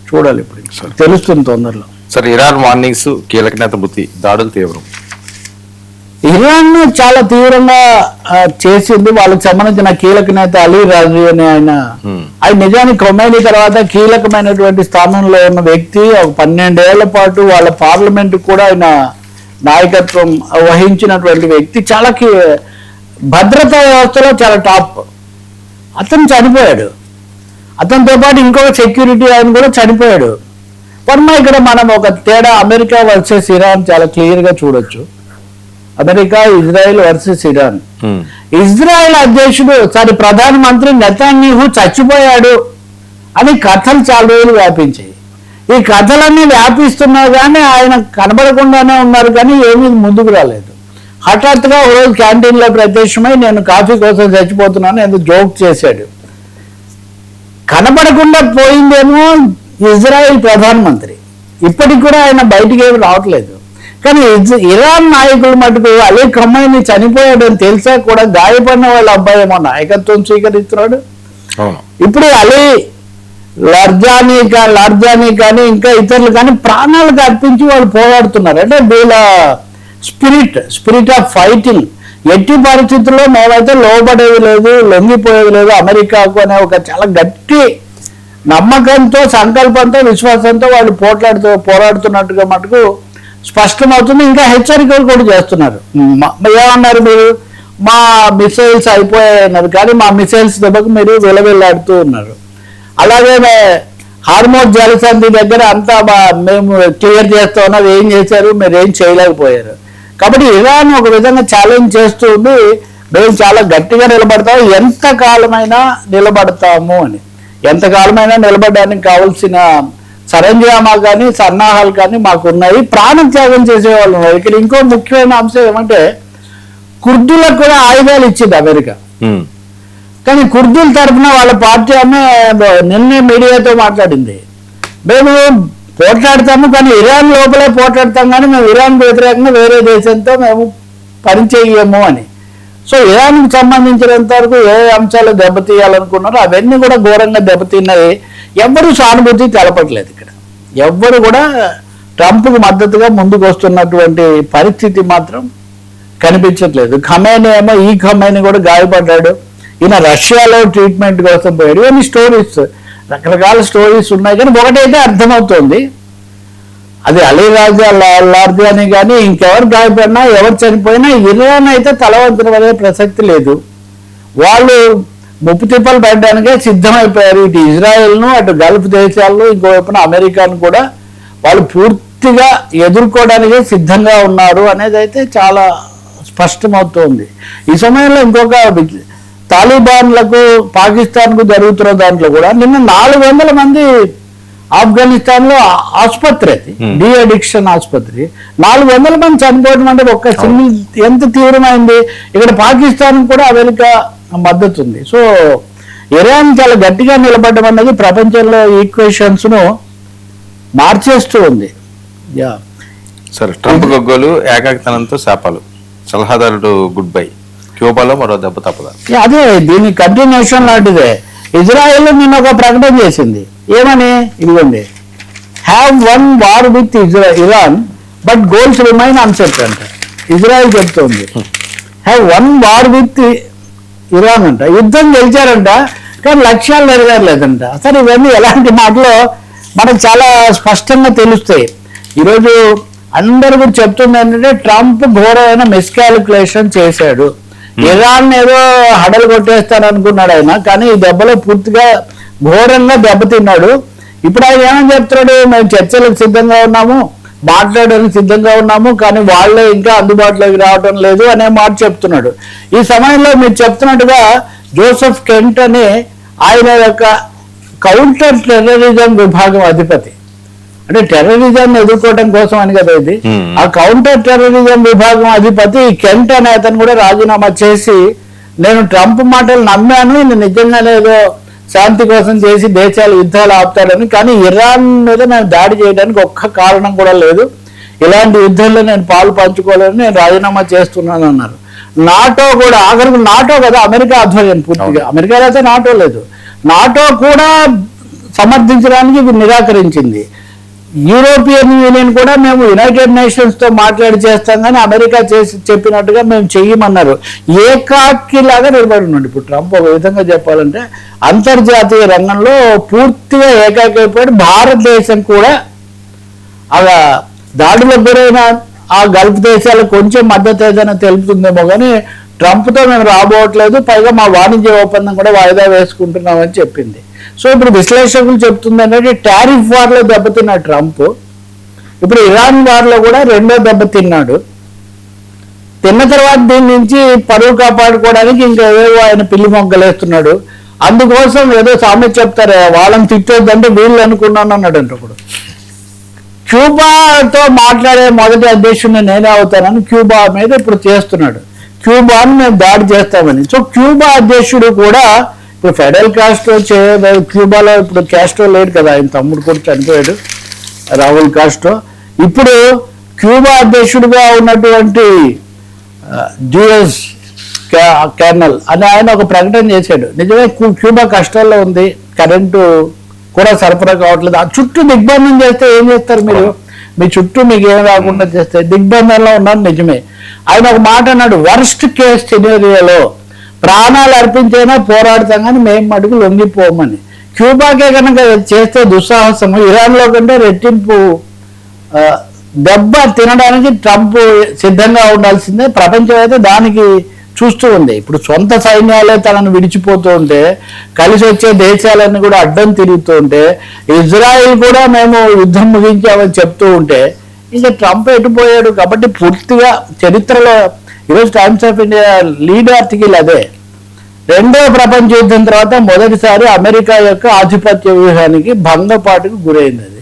చూడాలి ఇప్పుడు తెలుస్తుంది తొందరలో. సార్, ఇరాన్ వార్నింగ్స్, కీలక నేత మృతి, దాడులు తీవ్రం. ఇరాన్ చాలా తీవ్రంగా చేసింది. వాళ్ళకి సంబంధించిన కీలక నేత అలీ రాజీ అని ఆయన నిజానికి ఖొమైనీ తర్వాత కీలకమైనటువంటి స్థానంలో ఉన్న వ్యక్తి. 12 ఏళ్ల పాటు వాళ్ళ పార్లమెంట్ కూడా ఆయన నాయకత్వం వహించినటువంటి వ్యక్తి. చాలా భద్రతా వ్యవస్థలో చాలా టాప్. అతను చనిపోయాడు. అతనితో పాటు ఇంకొక సెక్యూరిటీ ఆయన కూడా చనిపోయాడు. ఇక్కడ మనం ఒక తేడా అమెరికా వర్సెస్ ఇరాన్ చాలా క్లియర్ గా చూడొచ్చు. America, Israel versus Iran. Israel అధ్యక్షుడు ప్రధానమంత్రి నెతన్యాహు చచ్చిపోయాడు అని కథలు చాలా రోజులు వ్యాపించాయి. ఈ కథలన్నీ వ్యాపిస్తున్నా కానీ ఆయన కనబడకుండానే ఉన్నారు, కానీ ఏమీ ముందుకు రాలేదు. హఠాత్తుగా ఒక రోజు క్యాంటీన్లో ప్రత్యక్షమై నేను కాఫీ కోసం చచ్చిపోతున్నాను ఎందుకు జోక్ చేశాడు. కనబడకుండా పోయిందేమో ఇజ్రాయెల్ ప్రధానమంత్రి. ఇప్పటికి కూడా ఆయన బయటికి ఏమి రావట్లేదు. కానీ ఇరాన్ నాయకులు మటుకు అలీ ఖమైనీ చనిపోయాడని తెలిసా కూడా గాయపడిన వాళ్ళ అబ్బాయి ఏమో నాయకత్వం స్వీకరిస్తున్నాడు. ఇప్పుడు అలీ లార్జానీ కానీ ఇంకా ఇతరులు కానీ ప్రాణాలకు అర్పించి వాళ్ళు పోరాడుతున్నారు. అంటే వీళ్ళ స్పిరిట్ ఆఫ్ ఫైటింగ్. ఎట్టి పరిస్థితుల్లో మేమైతే లోబడేది లేదు, లొంగిపోయేది లేదు అమెరికాకు అనే ఒక చాలా గట్టి నమ్మకంతో, సంకల్పంతో, విశ్వాసంతో వాళ్ళు పోరాడుతున్నట్టుగా మటుకు స్పష్టమవుతుంది. ఇంకా హెచ్చరికలు కూడా చేస్తున్నారు. ఏమన్నారు, మీరు మా మిసైల్స్ అయిపోయాయన్నారు, కానీ మా మిసైల్స్ దెబ్బకు మీరు విలవిల్లాడుతూ ఉన్నారు. అలాగే హార్మోజ్ జలసంధి దగ్గర అంతా మేము క్లియర్ చేస్తూ ఉన్నారు, ఏం చేశారు, మీరు ఏం చేయలేకపోయారు. కాబట్టి ఇరాన్ ఒక విధంగా ఛాలెంజ్ చేస్తూ ఉండి మేము చాలా గట్టిగా నిలబడతాము, ఎంతకాలమైనా నిలబడతాము అని. ఎంతకాలమైనా నిలబడడానికి కావాల్సిన సరంజామా కానీ సన్నాహాలు కానీ మాకు ఉన్నాయి. ప్రాణత్యాగం చేసేవాళ్ళు ఉన్నారు. ఇక్కడ ఇంకో ముఖ్యమైన అంశం ఏమంటే కుర్దులకు కూడా ఆయుధాలు ఇచ్చింది అమెరికా. కానీ కుర్దుల తరఫున వాళ్ళ పార్టీ ఆమె నిన్నే మీడియాతో మాట్లాడింది, మేము పోట్లాడతాము కానీ ఇరాన్ లోపలే పోట్లాడతాం, కానీ మేము ఇరాన్ వ్యతిరేకంగా వేరే దేశంతో మేము పనిచేయము అని. సో ఇరాన్కి సంబంధించినంత వరకు ఏ అంశాలు దెబ్బతీయాలనుకున్నారో అవన్నీ కూడా ఘోరంగా దెబ్బతిన్నాయి. ఎవ్వరూ సానుభూతి తెలపట్లేదు. ఇక్కడ ఎవ్వరు కూడా ట్రంప్కు మద్దతుగా ముందుకు వస్తున్నటువంటి పరిస్థితి మాత్రం కనిపించట్లేదు. ఖమైనీ ఏమో ఈ ఖమైనీ కూడా గాయపడ్డాడు, ఈయన రష్యాలో ట్రీట్మెంట్ కోసం పోయాడు. ఇవన్నీ స్టోరీస్, రకరకాల స్టోరీస్ ఉన్నాయి. కానీ ఒకటైతే అర్థమవుతోంది, అది అలీ లార్జానీ కానీ ఇంకెవరు గాయపడినా ఎవరు చనిపోయినా ఇరాన్ అయితే తలవంతున అనే ప్రసక్తి లేదు. వాళ్ళు ముప్పు తిప్పలు పెట్టడానికే సిద్ధమైపోయారు. ఇటు ఇజ్రాయెల్ను, అటు గల్ఫ్ దేశాలను, ఇంకోవైపున అమెరికాను కూడా వాళ్ళు పూర్తిగా ఎదుర్కోవడానికే సిద్ధంగా ఉన్నారు అనేది అయితే చాలా స్పష్టమవుతోంది. ఈ సమయంలో ఇంకొక తాలిబాన్లకు పాకిస్తాన్కు జరుగుతున్న దాంట్లో కూడా నిన్న 400 మంది ఆఫ్ఘనిస్తాన్లో ఆసుపత్రి, అది డి అడిక్షన్ ఆసుపత్రి, 400 మంది చనిపోవడం అంటే ఒక్క సింగిల్ ఎంత తీవ్రమైంది. ఇక్కడ పాకిస్తాన్ కూడా అమెరికా మద్దతు ఉంది. సో ఇరాన్ చాలా గట్టిగా నిలబడడం అన్నది ప్రపంచంలో ఈక్వేషన్స్ ను మార్చేస్తూ ఉంది. సరే, ట్రంప్ గొగ్గోలు, ఏకాకితనంతో శాపాలు, సలహాదారుడు గుడ్ బై, క్యూబాలో మరో దెబ్బ తప్పదా? అదే దీని కంటిన్యూషన్ లాంటిదే. ఇజ్రాయెల్ నిన్న ఒక ప్రకటన చేసింది, ఏమని, ఇదిగోండి, have one war with Iran but goals remain unset అంట. ఇజ్రాయెల్ చెప్తోంది have one war with Iran అంట. యుద్ధం గెలిచారంట కానీ లక్ష్యాలు నెరవేరలేదంట. అసలు ఇవన్నీ ఎలాంటి మాటలో మనకు చాలా స్పష్టంగా తెలుస్తాయి. ఈరోజు అందరూ కూడా చెప్తుంది ఏంటంటే ట్రంప్ ఘోరమైన మిస్కాలిక్యులేషన్ చేశాడు. ఇరాన్ ఏదో హడలు కొట్టేస్తాను అనుకున్నాడు ఆయన, కానీ ఈ దెబ్బలో పూర్తిగా ఘోరంగా దెబ్బతిన్నాడు. ఇప్పుడు ఆయన ఏమని చెప్తున్నాడు, మేము చర్చలకు సిద్ధంగా ఉన్నాము, మాట్లాడడానికి సిద్ధంగా ఉన్నాము, కానీ వాళ్ళే ఇంకా అందుబాటులోకి రావడం లేదు అనే మాట చెప్తున్నాడు. ఈ సమయంలో మీరు చెప్తున్నట్టుగా జోసెఫ్ కెంట్ అని ఆయన యొక్క కౌంటర్ టెర్రరిజం విభాగం అధిపతి, అంటే టెర్రరిజాన్ని ఎదుర్కోవడం కోసం అని కదా ఇది. ఆ కౌంటర్ టెర్రరిజం విభాగం అధిపతి కెంట్ అనే అతను కూడా రాజీనామా చేసి, నేను ట్రంప్ మాటలు నమ్మాను, నిజంగానే ఏదో శాంతి కోసం చేసి దేశాలు యుద్ధాలు ఆపుతాడని, కానీ ఇరాన్ మీద నేను దాడి చేయడానికి ఒక్క కారణం కూడా లేదు, ఇలాంటి యుద్ధంలో నేను పాలు పంచుకోవాలని నేను రాజీనామా చేస్తున్నాను అన్నారు. నాటో కూడా ఆఖరికి, నాటో కదా అమెరికా ఆధ్వర్యం పూర్తిగా, అమెరికాలో అయితే నాటో లేదు, నాటో కూడా సమర్థించడానికి ఇది నిరాకరించింది. యూరోపియన్ యూనియన్ కూడా మేము యునైటెడ్ నేషన్స్ తో మాట్లాడి చేస్తాం కానీ అమెరికా చేసి చెప్పినట్టుగా మేము చెయ్యమన్నారు. ఏకాకిలాగా నిలబడినాడు ఇప్పుడు ట్రంప్. ఒక విధంగా చెప్పాలంటే అంతర్జాతీయ రంగంలో పూర్తిగా ఏకాకైపోయాడు. భారతదేశం కూడా అలా దాడులకు గురైన ఆ గల్ఫ్ దేశాలకు కొంచెం మద్దతు ఏదైనా తెలుపుతుందేమో కానీ ట్రంప్తో మేము రాబోవట్లేదు, పైగా మా వాణిజ్య ఒప్పందం కూడా వాయిదా వేసుకుంటున్నామని చెప్పింది. సో ఇప్పుడు విశ్లేషకులు చెప్తుంది అంటే టారిఫ్ వార్లో దెబ్బతిన్నాడు ట్రంప్, ఇప్పుడు ఇరాన్ వార్లో కూడా రెండో దెబ్బతిన్నాడు. తిన్న తర్వాత దీని నుంచి పరువు కాపాడుకోవడానికి ఇంకా ఏవో ఆయన పిల్లి మొగ్గలేస్తున్నాడు. అందుకోసం ఏదో సామెత చెప్తారు, వాళ్ళని తిట్టొద్దంటే వీళ్ళు అనుకున్నాను అన్నాడు అంటే ఇప్పుడు. క్యూబాతో మాట్లాడే మొదటి అధ్యక్షుడిని నేనే అవుతానని క్యూబా మీద ఇప్పుడు చేస్తున్నాడు. క్యూబాను మేము దాడి చేస్తామని. సో క్యూబా అధ్యక్షుడు కూడా ఇప్పుడు ఫెడరల్ కాస్ట్రో క్యూబాలో ఇప్పుడు కాస్ట్రో లేడు కదా, ఆయన తమ్ముడు కూడా చనిపోయాడు, రాహుల్ కాస్ట్రో. ఇప్పుడు క్యూబా అధ్యక్షుడిగా ఉన్నటువంటి డ్యూయస్ కెర్నల్ అని ఆయన ఒక ప్రకటన చేశాడు. నిజమే క్యూబా కష్టాల్లో ఉంది, కరెంటు కూడా సరఫరా కావట్లేదు. ఆ చుట్టూ దిగ్బంధం చేస్తే ఏం చేస్తారు మీరు? మీ చుట్టూ మీకు ఏం రాకుండా చేస్తే దిగ్బంధంలో ఉన్నారు. నిజమే. ఆయన ఒక మాట అన్నాడు, వర్స్ట్ కేస్ సినారియోలో ప్రాణాలు అర్పించైనా పోరాడతాం కానీ మేము మటుకు లొంగిపోమని. క్యూబాకే కనుక చేస్తే దుస్సాహసము, ఇరాన్లో కంటే రెట్టింపు దెబ్బ తినడానికి ట్రంప్ సిద్ధంగా ఉండాల్సిందే. ప్రపంచం అయితే దానికి చూస్తూ ఉంది. ఇప్పుడు సొంత సైన్యాలే తనను విడిచిపోతూ ఉంటే, కలిసి వచ్చే దేశాలన్నీ కూడా అడ్డం తిరుగుతూ ఉంటే, ఇజ్రాయిల్ కూడా మేము యుద్ధం ముగించామని చెప్తూ ఉంటే ఇంకా ట్రంప్ ఎటుపోయాడు. కాబట్టి పూర్తిగా చరిత్రలో ఈరోజు times of India lead article అదే, రెండో ప్రపంచ యుద్ధం తర్వాత మొదటిసారి అమెరికా యొక్క ఆధిపత్య వ్యూహానికి భంగపాటుకు గురైంది. అది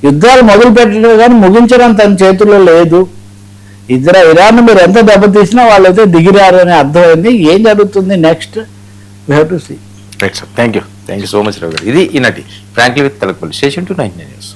యుద్ధాలు మొదలు పెట్టడం కానీ ముగించడం తన చేతుల్లో లేదు. ఇరాన్ మీరు ఎంత దెబ్బతీసినా వాళ్ళైతే దిగిరారు అని అర్థమైంది. ఏం జరుగుతుంది next we have to see. Right sir, thank you so much Rao garu. ఇది ఈనాటి frankly with Talapalli station 299 news.